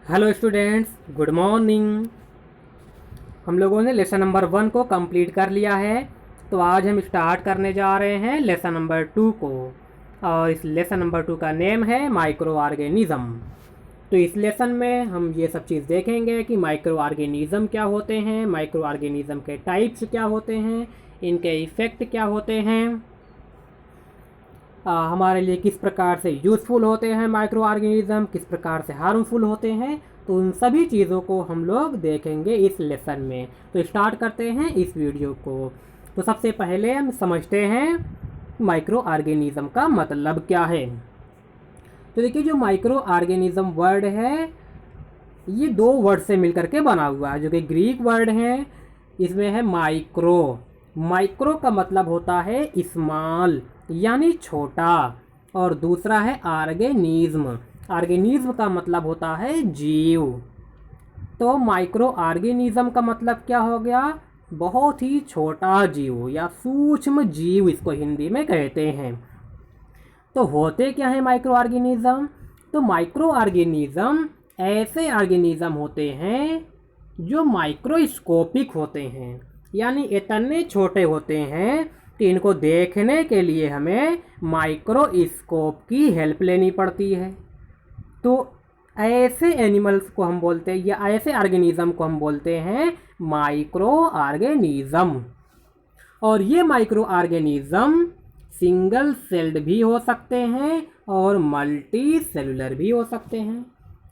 Hello students, good morning. हम लोगों ने लेसन नंबर 1 को कंप्लीट कर लिया है। तो आज हम स्टार्ट करने जा रहे हैं लेसन नंबर 2 को। और इस लेसन नंबर 2 का नेम है माइक्रो ऑर्गेनिज्म। तो इस लेसन में हम ये सब चीज़ देखेंगे कि माइक्रो ऑर्गेनिज्म क्या होते हैं, माइक्रो ऑर्गेनिज्म के टाइप्स क्या होते हैं, इनके इफ़ेक्ट क्या होते हैं, हमारे लिए किस प्रकार से यूज़फुल होते हैं माइक्रो ऑर्गेनिज्म, किस प्रकार से हार्मफुल होते हैं। तो उन सभी चीज़ों को हम लोग देखेंगे इस लेसन में। तो स्टार्ट करते हैं इस वीडियो को। तो सबसे पहले हम समझते हैं माइक्रो ऑर्गेनिज्म का मतलब क्या है। तो देखिए, जो माइक्रो ऑर्गेनिज्म वर्ड है ये दो वर्ड से मिलकर के बना हुआ है, जो कि ग्रीक वर्ड है। इसमें है माइक्रो। माइक्रो का मतलब होता है स्मॉल यानी छोटा, और दूसरा है ऑर्गेनिज्म। ऑर्गेनिज्म का मतलब होता है जीव। तो माइक्रो ऑर्गेनिज्म का मतलब क्या हो गया? बहुत ही छोटा जीव या सूक्ष्म जीव, इसको हिंदी में कहते हैं। तो होते क्या है माइक्रो ऑर्गेनिज्म? तो माइक्रो ऑर्गेनिज्म ऐसे ऑर्गेनिज्म होते हैं जो माइक्रोस्कोपिक होते हैं, यानी इतने छोटे होते हैं कि इनको देखने के लिए हमें माइक्रोस्कोप की हेल्प लेनी पड़ती है। तो ऐसे एनिमल्स को हम बोलते हैं, या ऐसे ऑर्गेनिज्म को हम बोलते हैं माइक्रो ऑर्गेनिज्म। और ये माइक्रो ऑर्गेनिज्म सिंगल सेल्ड भी हो सकते हैं और मल्टी सेलुलर भी हो सकते हैं,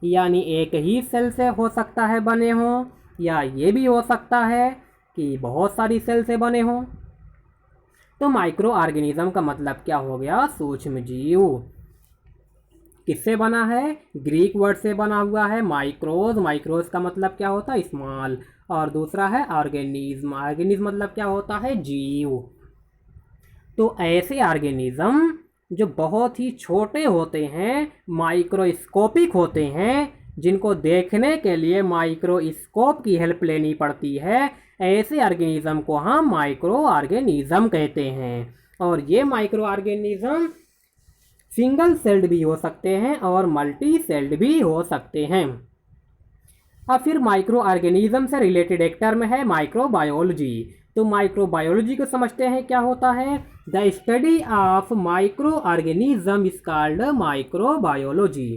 यानी एक ही सेल से हो सकता है बने हों, या ये भी हो सकता है कि बहुत सारी सेल से बने हों। तो माइक्रो ऑर्गेनिज्म का मतलब क्या हो गया? सूक्ष्म जीव। किससे बना है? ग्रीक वर्ड से बना हुआ है माइक्रोज। माइक्रोज का मतलब क्या होता है? स्मॉल। और दूसरा है ऑर्गेनिज्म। ऑर्गेनिज्म मतलब क्या होता है? जीव। तो ऐसे ऑर्गेनिज्म जो बहुत ही छोटे होते हैं, माइक्रोस्कोपिक होते हैं, जिनको देखने के लिए माइक्रोस्कोप की हेल्प लेनी पड़ती है, ऐसे ऑर्गेनिज्म को हम माइक्रो ऑर्गेनिज्म कहते हैं। और ये माइक्रो ऑर्गेनिज्म सिंगल सेल्ड भी हो सकते हैं और मल्टी सेल्ड भी हो सकते हैं। अब फिर माइक्रो ऑर्गेनिज्म से रिलेटेड एक टर्म है माइक्रोबायोलॉजी। तो माइक्रोबायोलॉजी को समझते हैं क्या होता है। The study of micro organism is called microbiology.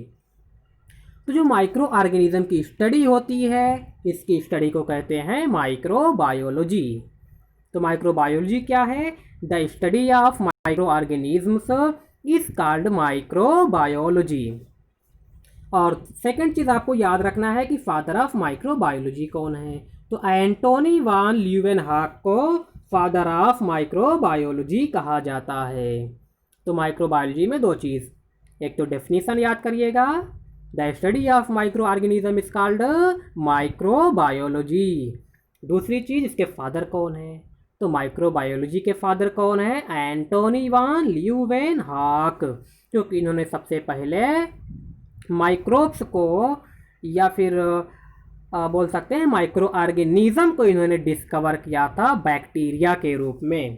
तो जो माइक्रो ऑर्गेनिज्म की स्टडी होती है, इसकी स्टडी को कहते हैं माइक्रोबायोलॉजी। तो माइक्रोबायोलॉजी क्या है? The study of micro organisms is called microbiology. और सेकंड चीज़ आपको याद रखना है कि फादर ऑफ माइक्रोबायोलॉजी कौन है। तो एंटोनी वान ल्यूवेनहॉक को फादर ऑफ माइक्रोबायोलॉजी कहा जाता है। तो माइक्रोबायोलॉजी में दो चीज़, एक तो डेफिनेशन याद करिएगा, the study of micro organism is called microbiology. दूसरी चीज़, इसके फादर कौन है। तो माइक्रोबायोलॉजी के फादर कौन है? एंटोनी वान ल्यूवेनहॉक, क्योंकि इन्होंने सबसे पहले माइक्रोब्स को, या फिर बोल सकते हैं माइक्रो ऑर्गेनिज्म को इन्होंने डिस्कवर किया था बैक्टीरिया के रूप में।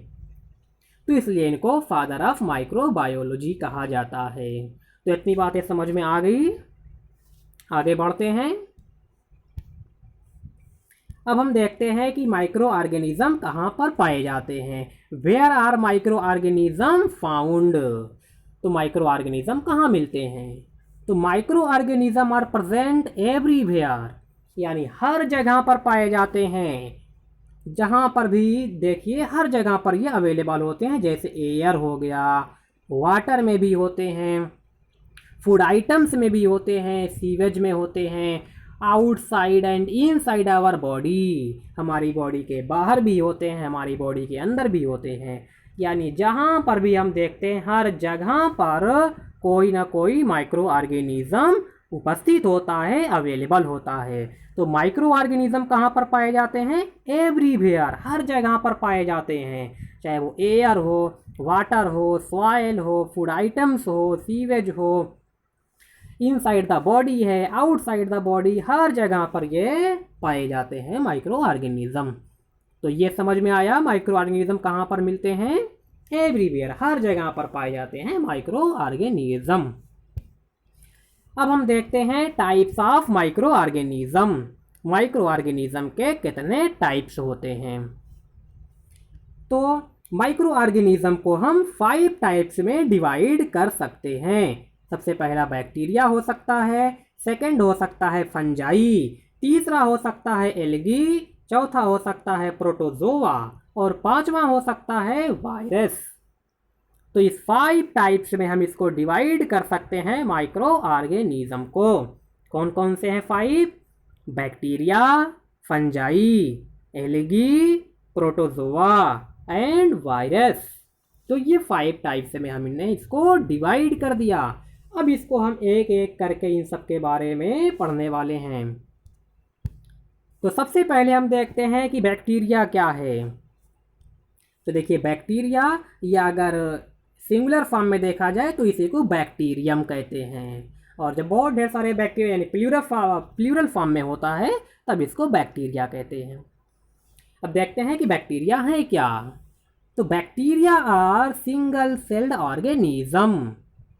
तो इसलिए इनको फादर ऑफ माइक्रोबायोलॉजी कहा जाता है। तो इतनी बातें समझ में आ गई। आगे बढ़ते हैं। अब हम देखते हैं कि माइक्रो ऑर्गेनिज्म कहाँ पर पाए जाते हैं। Where are micro organism found. तो माइक्रो ऑर्गेनिज्म कहाँ मिलते हैं? तो micro organism are present everywhere, यानी हर जगह पर पाए जाते हैं। जहाँ पर भी देखिए, हर जगह पर ये अवेलेबल होते हैं। जैसे एयर हो गया, वाटर में भी होते हैं, फूड आइटम्स में भी होते हैं, सीवेज में होते हैं, outside and inside our body, हमारी बॉडी के बाहर भी होते हैं, हमारी बॉडी के अंदर भी होते हैं। यानी जहाँ पर भी हम देखते हैं, हर जगह पर कोई ना कोई माइक्रो ऑर्गेनिज्म उपस्थित होता है, अवेलेबल होता है। तो माइक्रो ऑर्गेनिज्म कहाँ पर पाए जाते हैं? एवरीवेयर, हर जगह पर पाए जाते हैं। चाहे वो एयर हो, वाटर हो, सॉइल हो, फूड आइटम्स हो, सीवेज हो, इनसाइड द बॉडी है, आउटसाइड द बॉडी, हर जगह पर ये पाए जाते हैं माइक्रो ऑर्गेनिज्म। तो ये समझ में आया माइक्रो ऑर्गेनिज्म कहाँ पर मिलते हैं? एवरीवेयर, हर जगह पर पाए जाते हैं माइक्रो ऑर्गेनिज्म। अब हम देखते हैं types of micro organism. Micro organism के कितने टाइप्स होते हैं। तो माइक्रो ऑर्गेनिज्म को हम 5 टाइप्स में डिवाइड कर सकते हैं। सबसे पहला बैक्टीरिया हो सकता है, सेकंड हो सकता है फंजाई, तीसरा हो सकता है एल्गी, चौथा हो सकता है प्रोटोजोआ और पांचवा हो सकता है वायरस। तो इस 5 टाइप्स में हम इसको डिवाइड कर सकते हैं माइक्रो ऑर्गेनिज्म को। कौन कौन से हैं 5? Bacteria, fungi, algae, protozoa and virus. तो ये 5 टाइप्स में हमने इसको डिवाइड कर दिया। अब इसको हम एक एक करके इन सब के बारे में पढ़ने वाले हैं। तो सबसे पहले हम देखते हैं कि बैक्टीरिया क्या है। तो देखिए बैक्टीरिया, या अगर सिंगुलर फॉर्म में देखा जाए तो इसी को बैक्टीरियम कहते हैं, और जब बहुत ढेर सारे बैक्टीरिया यानी प्लूरल फॉर्म में होता है तब इसको बैक्टीरिया कहते हैं। अब देखते हैं कि बैक्टीरिया है क्या। तो bacteria are single celled organism.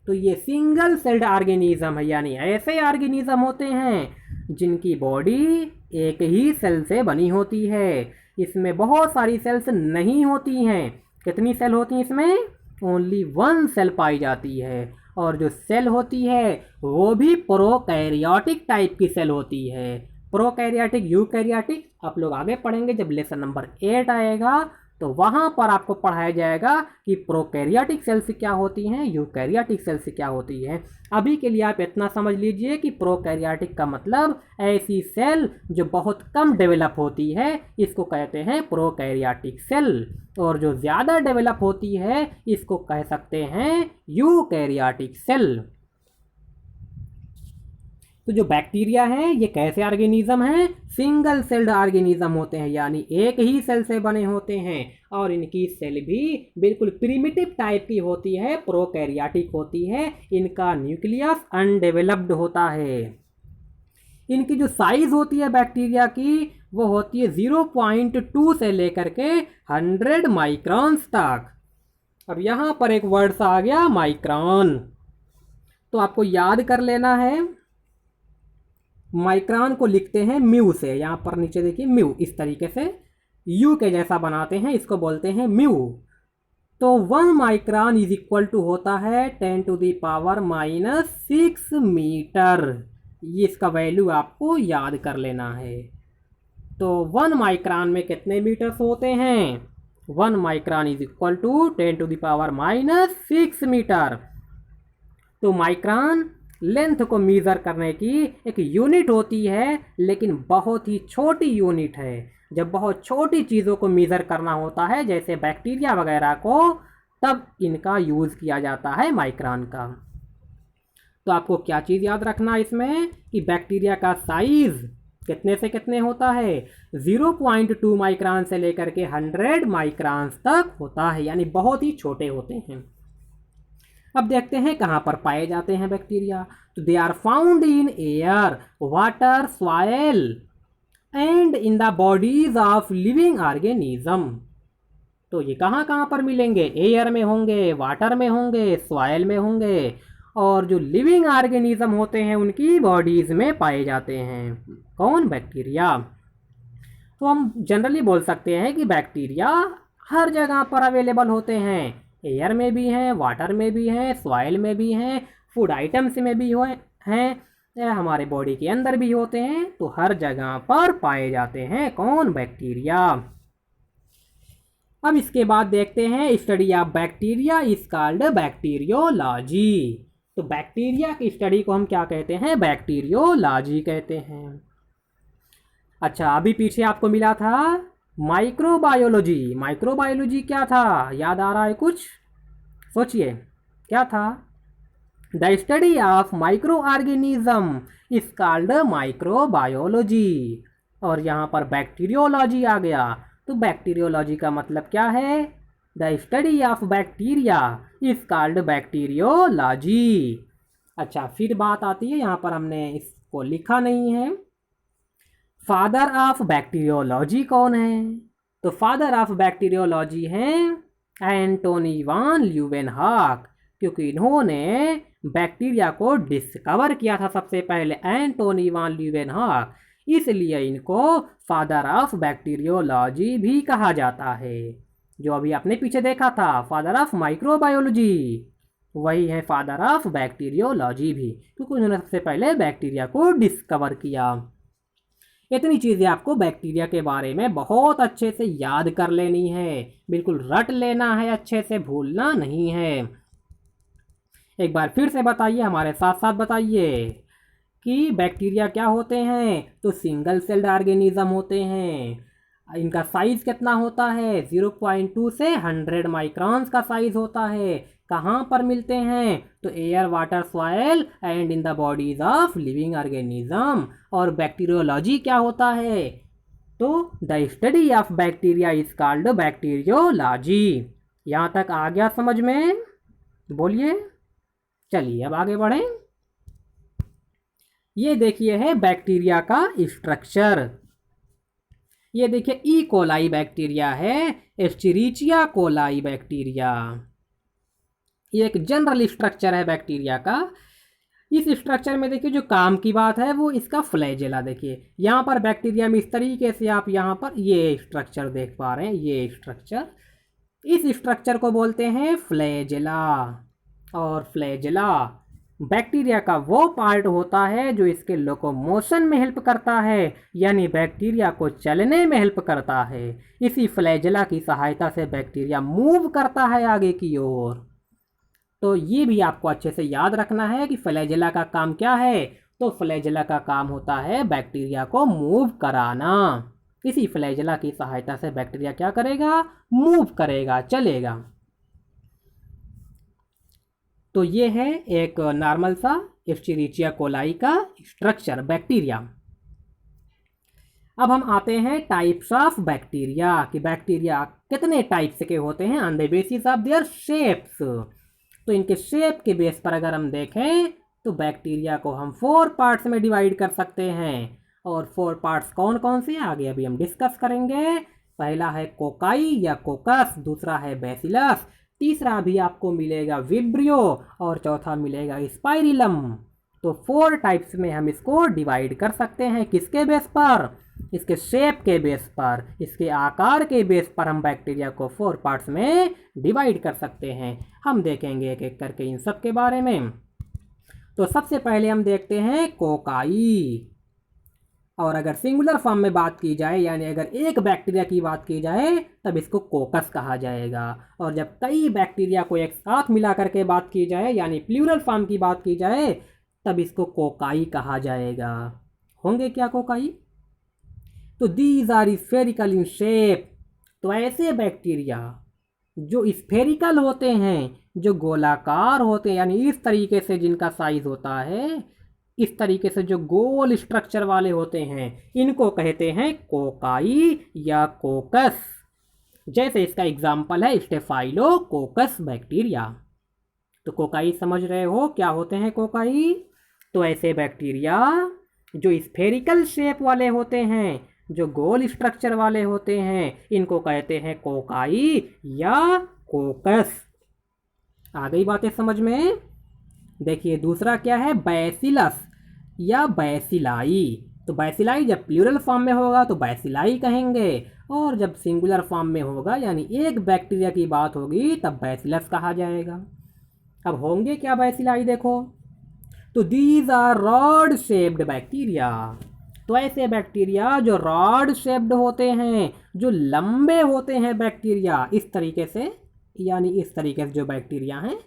तो ये सिंगल सेल्ड ऑर्गेनिज्म है, यानी ऐसे ऑर्गेनिज्म होते हैं जिनकी बॉडी एक ही सेल से बनी होती है। इसमें बहुत सारी सेल्स नहीं होती हैं। कितनी सेल होती हैं इसमें? ओनली 1 सेल पाई जाती है, और जो सेल होती है वो भी प्रोकैरियोटिक टाइप की सेल होती है। प्रोकैरियोटिक, यूकैरियोटिक आप लोग आगे पढ़ेंगे जब लेसन नंबर 8 आएगा, तो वहाँ पर आपको पढ़ाया जाएगा कि प्रोकैरियोटिक सेल्स क्या होती हैं, यूकैरियोटिक सेल्स क्या होती हैं। अभी के लिए आप इतना समझ लीजिए कि प्रोकैरियोटिक का मतलब ऐसी सेल जो बहुत कम डेवलप होती है, इसको कहते हैं प्रोकैरियोटिक सेल, और जो ज़्यादा डेवलप होती है इसको कह सकते हैं यूकैरियोटिक सेल। तो जो बैक्टीरिया हैं ये कैसे ऑर्गेनिज्म हैं? सिंगल सेल्ड ऑर्गेनिज्म होते हैं, यानी एक ही सेल से बने होते हैं, और इनकी सेल भी बिल्कुल प्रिमिटिव टाइप की होती है, प्रोकैरियोटिक होती है। इनका न्यूक्लियस अनडेवलप्ड होता है। इनकी जो साइज होती है बैक्टीरिया की वो होती है 0.2 से लेकर के 100 माइक्रॉन्स तक। अब यहाँ पर एक वर्ड्स आ गया माइक्रॉन, तो आपको याद कर लेना है। माइक्रॉन को लिखते हैं म्यू से, यहाँ पर नीचे देखिए म्यू, इस तरीके से यू के जैसा बनाते हैं, इसको बोलते हैं म्यू। तो 1 माइक्रॉन इज इक्वल टू होता है 10⁻⁻6 मीटर। ये इसका वैल्यू आपको याद कर लेना है। तो 1 माइक्रॉन में कितने मीटर्स होते हैं? 1 micron is equal to 10⁻6 metre. तो माइक्रॉन लेंथ को मीज़र करने की एक यूनिट होती है, लेकिन बहुत ही छोटी यूनिट है। जब बहुत छोटी चीज़ों को मीज़र करना होता है, जैसे बैक्टीरिया वगैरह को, तब इनका यूज़ किया जाता है माइक्रॉन का। तो आपको क्या चीज़ याद रखना इसमें कि बैक्टीरिया का साइज़ कितने से कितने होता है? 0.2 माइक्रॉन से लेकर के 100 माइक्रॉन तक होता है, यानी बहुत ही छोटे होते हैं। अब देखते हैं कहाँ पर पाए जाते हैं बैक्टीरिया। तो they are found in air, water, soil and in the bodies of living organism. तो ये कहाँ कहाँ पर मिलेंगे? एयर में होंगे, वाटर में होंगे, सॉइल में होंगे, और जो लिविंग ऑर्गेनिज्म होते हैं उनकी बॉडीज में पाए जाते हैं। कौन? बैक्टीरिया। तो हम जनरली बोल सकते हैं कि बैक्टीरिया हर जगह पर अवेलेबल होते हैं। एयर में भी हैं, वाटर में भी हैं, सॉइल में भी हैं, फूड आइटम्स में भी हैं, हमारे बॉडी के अंदर भी होते हैं। तो हर जगह पर पाए जाते हैं। कौन? बैक्टीरिया। अब इसके बाद देखते हैं study of bacteria is called bacteriology. तो बैक्टीरिया की स्टडी को हम क्या कहते हैं? बैक्टीरियोलॉजी कहते हैं। अच्छा, अभी पीछे आपको मिला था माइक्रोबायोलॉजी। माइक्रोबायोलॉजी क्या था? याद आ रहा है कुछ? सोचिए क्या था? The study of micro organism is called microbiology, और यहाँ पर बैक्टीरियोलॉजी आ गया। तो बैक्टीरियोलॉजी का मतलब क्या है? The study of bacteria is called bacteriology. अच्छा, फिर बात आती है, यहाँ पर हमने इसको लिखा नहीं है, फादर ऑफ बैक्टीरियोलॉजी कौन है? तो फादर ऑफ बैक्टीरियोलॉजी हैं एंटोनी वान ल्यूवेनहॉक, क्योंकि इन्होंने बैक्टीरिया को डिस्कवर किया था सबसे पहले एंटोनी वान ल्यूवेनहॉक, इसलिए इनको फादर ऑफ बैक्टीरियोलॉजी भी कहा जाता है। जो अभी आपने पीछे देखा था फादर ऑफ माइक्रोबायोलॉजी, वही है फादर ऑफ बैक्टीरियोलॉजी भी, क्योंकि उन्होंने सबसे पहले बैक्टीरिया को डिस्कवर किया। इतनी चीज़ें आपको बैक्टीरिया के बारे में बहुत अच्छे से याद कर लेनी है, बिल्कुल रट लेना है, अच्छे से भूलना नहीं है। एक बार फिर से बताइए, हमारे साथ साथ बताइए कि बैक्टीरिया क्या होते हैं। तो सिंगल सेल्ड ऑर्गेनिज्म होते हैं। इनका साइज़ कितना होता है, 0.2 से 100 माइक्रॉन्स का साइज़ होता है। कहाँ पर मिलते हैं, तो air, water, soil and in the bodies of living organism. और बैक्टीरियोलॉजी क्या होता है, तो the study of bacteria is called bacteriology. यहाँ तक आ गया समझ में, बोलिए। चलिए अब आगे बढ़ें। ये देखिए है बैक्टीरिया का स्ट्रक्चर। ये देखिए ई कोलाई बैक्टीरिया है, एस्चेरिचिया कोलाई बैक्टीरिया। ये एक जनरल स्ट्रक्चर है बैक्टीरिया का। इस स्ट्रक्चर में देखिए जो काम की बात है वो इसका फ्लैजेला। देखिए यहाँ पर बैक्टीरिया में इस तरीके से आप यहाँ पर ये स्ट्रक्चर देख पा रहे हैं, ये स्ट्रक्चर, इस स्ट्रक्चर को बोलते हैं फ्लैजेला। और फ्लैजेला बैक्टीरिया का वो पार्ट होता है जो इसके लोकोमोशन में हेल्प करता है, यानी बैक्टीरिया को चलने में हेल्प करता है। इसी फ्लैजेला की सहायता से बैक्टीरिया मूव करता है आगे की ओर। तो ये भी आपको अच्छे से याद रखना है कि फ्लैजेला का काम क्या है। तो फ्लैजेला का काम होता है बैक्टीरिया को मूव कराना। इसी फ्लैजेला की सहायता से बैक्टीरिया क्या करेगा, मूव करेगा, चलेगा। तो ये है एक नॉर्मल सा एस्चेरिचिया कोलाई का स्ट्रक्चर बैक्टीरिया। अब हम आते हैं टाइप्स ऑफ बैक्टीरिया, कि बैक्टीरिया कितने टाइप्स के होते हैं on the basis of their shapes. तो इनके शेप के बेस पर अगर हम देखें तो बैक्टीरिया को हम 4 पार्ट्स में डिवाइड कर सकते हैं। और 4 पार्ट्स कौन कौन से आगे अभी हम डिस्कस करेंगे। पहला है कोकाई या कोकस, दूसरा है बैसिलस, तीसरा भी आपको मिलेगा विब्रियो, और चौथा मिलेगा स्पाइरिलम। तो 4 टाइप्स में हम इसको डिवाइड कर सकते हैं। किसके बेस पर, इसके शेप के बेस पर, इसके आकार के बेस पर हम बैक्टीरिया को 4 पार्ट्स में डिवाइड कर सकते हैं। हम देखेंगे एक एक करके इन सब के बारे में। तो सबसे पहले हम देखते हैं कोकाई। और अगर सिंगुलर फॉर्म में बात की जाए, यानी अगर एक बैक्टीरिया की बात की जाए, तब इसको कोकस कहा जाएगा। और जब कई बैक्टीरिया को एक साथ मिला करके बात की जाए, यानी प्लूरल फॉर्म की बात की जाए, तब इसको कोकाई कहा जाएगा। होंगे क्या कोकाई। तो these are spherical in shape. तो ऐसे बैक्टीरिया जो स्फेरिकल होते हैं, जो गोलाकार होते हैं, यानी इस तरीके से जिनका साइज होता है, इस तरीके से जो गोल स्ट्रक्चर वाले होते हैं, इनको कहते हैं कोकाई या कोकस। जैसे इसका एग्जाम्पल है स्टेफाइलोकोकस बैक्टीरिया। तो कोकाई समझ रहे हो क्या होते हैं कोकाई। तो ऐसे बैक्टीरिया जो स्फेरिकल शेप वाले होते हैं, जो गोल स्ट्रक्चर वाले होते हैं, इनको कहते हैं कोकाई या कोकस। आ गई बातें समझ में। देखिए दूसरा क्या है, बैसिलस या बैसिलाई। तो बैसिलाई जब प्लूरल फॉर्म में होगा तो बैसिलाई कहेंगे, और जब सिंगुलर फॉर्म में होगा यानी एक बैक्टीरिया की बात होगी तब बैसिलस कहा जाएगा। अब होंगे क्या बैसिलाई, देखो। तो these are rod shaped bacteria. तो ऐसे बैक्टीरिया जो रॉड शेप्ड होते हैं, जो लंबे होते हैं बैक्टीरिया, इस तरीके से, यानी इस तरीके से जो बैक्टीरिया हैं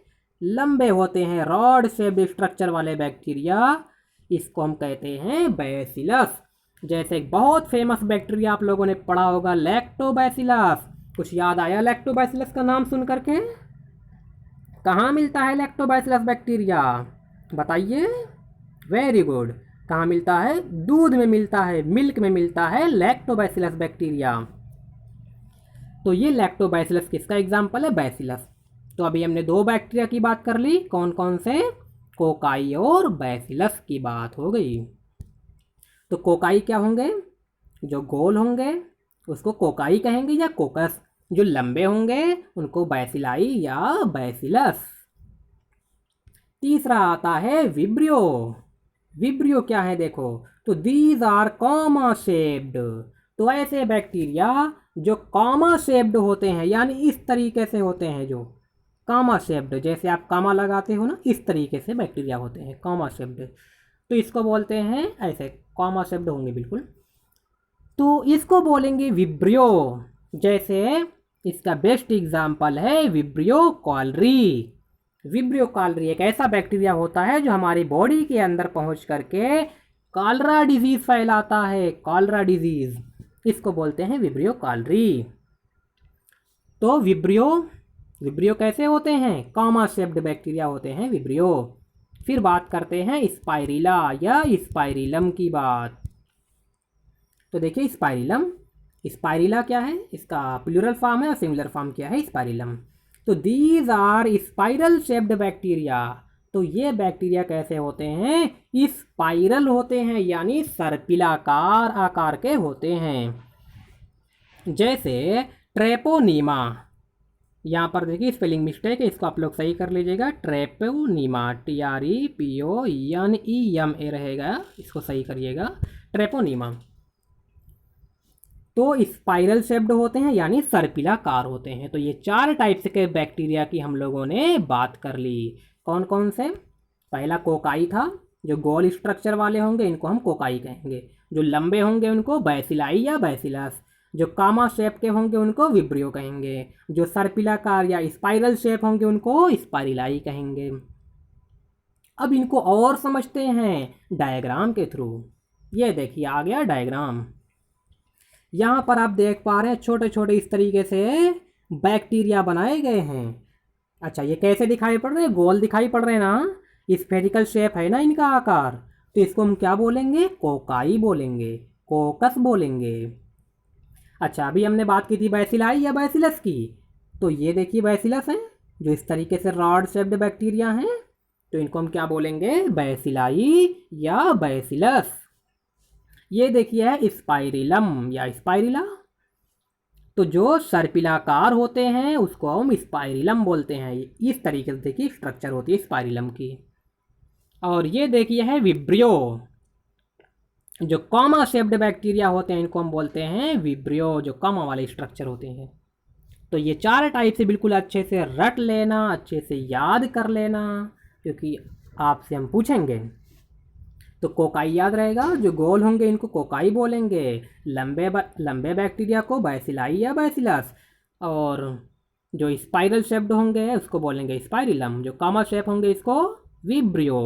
लंबे होते हैं, रॉड शेप्ड स्ट्रक्चर वाले बैक्टीरिया, इसको हम कहते हैं बैसिलस। जैसे एक बहुत फेमस बैक्टीरिया आप लोगों ने पढ़ा होगा, लैक्टोबैसिलस। कुछ याद आया लैक्टोबैसिलस का नाम सुन करके। कहाँ मिलता है लैक्टोबैसिलस बैक्टीरिया, बताइए। Very good. कहाँ मिलता है, दूध में मिलता है, मिल्क में मिलता है लैक्टोबैसिलस बैक्टीरिया। तो ये लैक्टोबैसिलस किसका एग्जाम्पल है, बैसिलस। तो अभी हमने 2 बैक्टीरिया की बात कर ली, कौन कौन से, कोकाई और बैसिलस की बात हो गई। तो कोकाई क्या होंगे, जो गोल होंगे उसको कोकाई कहेंगे या कोकस, जो लंबे होंगे उनको बैसिलाई या बैसिलस। तीसरा आता है विब्रियो। विब्रियो क्या है देखो, तो दीज आर कॉमा शेप्ड। तो ऐसे बैक्टीरिया जो कॉमा शेप्ड होते हैं, यानी इस तरीके से होते हैं, जो कॉमा शेप्ड, जैसे आप कॉमा लगाते हो ना, इस तरीके से बैक्टीरिया होते हैं कॉमा शेप्ड, तो इसको बोलते हैं ऐसे, कॉमा शेप्ड होंगे बिल्कुल, तो इसको बोलेंगे विब्रियो। जैसे इसका बेस्ट एग्जाम्पल है विब्रियो कॉलरी। विब्रियो कॉलरी एक ऐसा बैक्टीरिया होता है जो हमारी बॉडी के अंदर पहुंच करके कॉलरा डिजीज फैलाता है, कॉलरा डिजीज, इसको बोलते हैं विब्रियो कॉलरी। तो विब्रियो कैसे होते हैं, कॉमा शेप्ड बैक्टीरिया होते हैं विब्रियो। फिर बात करते हैं स्पाइरिला या स्पाइरिलम की बात। तो देखिए स्पाइरिला क्या है, इसका प्लूरल फॉर्म है और सिंगुलर फॉर्म क्या है, स्पाइरिलम। तो these are spiral shaped bacteria. तो ये बैक्टीरिया कैसे होते हैं, स्पाइरल होते हैं, यानी सर्पिलाकार आकार के होते हैं। जैसे ट्रेपोनीमा, यहाँ पर देखिए स्पेलिंग मिस्टेक है, इसको आप लोग सही कर लीजिएगा। ट्रेपोनीमा, TREPONEMA रहेगा, इसको सही करिएगा, ट्रेपोनीमा। तो स्पाइरल शेप्ड होते हैं, यानी सर्पिलाकार होते हैं। तो ये 4 टाइप्स के बैक्टीरिया की हम लोगों ने बात कर ली। कौन कौन से, पहला कोकाई था, जो गोल स्ट्रक्चर वाले होंगे इनको हम कोकाई कहेंगे, जो लंबे होंगे उनको बैसिलाई या बैसिलस, जो कामा शेप के होंगे उनको विब्रियो कहेंगे, जो सर्पिलाकार या स्पाइरल शेप होंगे उनको स्पाइरिलाई कहेंगे। अब इनको और समझते हैं डायग्राम के थ्रू। ये देखिए आ गया डायग्राम, यहाँ पर आप देख पा रहे हैं छोटे छोटे इस तरीके से बैक्टीरिया बनाए गए हैं। अच्छा ये कैसे दिखाई पड़ रहे हैं, गोल दिखाई पड़ रहे हैं ना, स्फेरिकल शेप है ना इनका आकार, तो इसको हम क्या बोलेंगे, कोकाई बोलेंगे, कोकस बोलेंगे। अच्छा अभी हमने बात की थी बैसिलाई या बैसिलस की, तो ये देखिए बैसिलस हैं जो इस तरीके से रॉड शेप्ड बैक्टीरिया हैं, तो इनको हम क्या बोलेंगे, बैसिलाई या बैसिलस। ये देखिए है स्पाइरिलम या स्पाइरिला, तो जो सर्पिलाकार होते हैं उसको हम स्पाइरिलम बोलते हैं। इस तरीके से देखिए स्ट्रक्चर होती है स्पाइरिलम की। और ये देखिए है विब्रियो, जो कॉमा शेप्ड बैक्टीरिया होते हैं इनको हम बोलते हैं विब्रियो, जो कॉमा वाले स्ट्रक्चर होते हैं। तो ये 4 टाइप से बिल्कुल अच्छे से रट लेना, अच्छे से याद कर लेना, क्योंकि आपसे हम पूछेंगे। तो कोकाई याद रहेगा, जो गोल होंगे इनको कोकाई बोलेंगे, लंबे बैक्टीरिया को बैसिलाई या बैसिलस, और जो स्पाइरल शेप्ड होंगे उसको बोलेंगे स्पाइरिलम, जो कॉमा शेप होंगे इसको विब्रियो।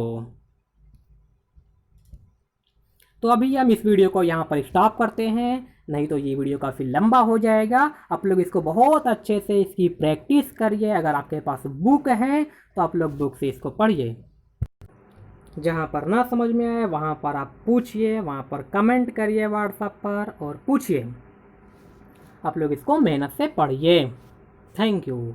तो अभी हम इस वीडियो को यहाँ पर स्टॉप करते हैं, नहीं तो ये वीडियो काफ़ी लंबा हो जाएगा। आप लोग इसको बहुत अच्छे से इसकी प्रैक्टिस करिए। अगर आपके पास बुक है तो आप लोग बुक से इसको पढ़िए। जहाँ पर ना समझ में आए वहाँ पर आप पूछिए, वहाँ पर कमेंट करिए व्हाट्सएप पर और पूछिए। आप लोग इसको मेहनत से पढ़िए। Thank you.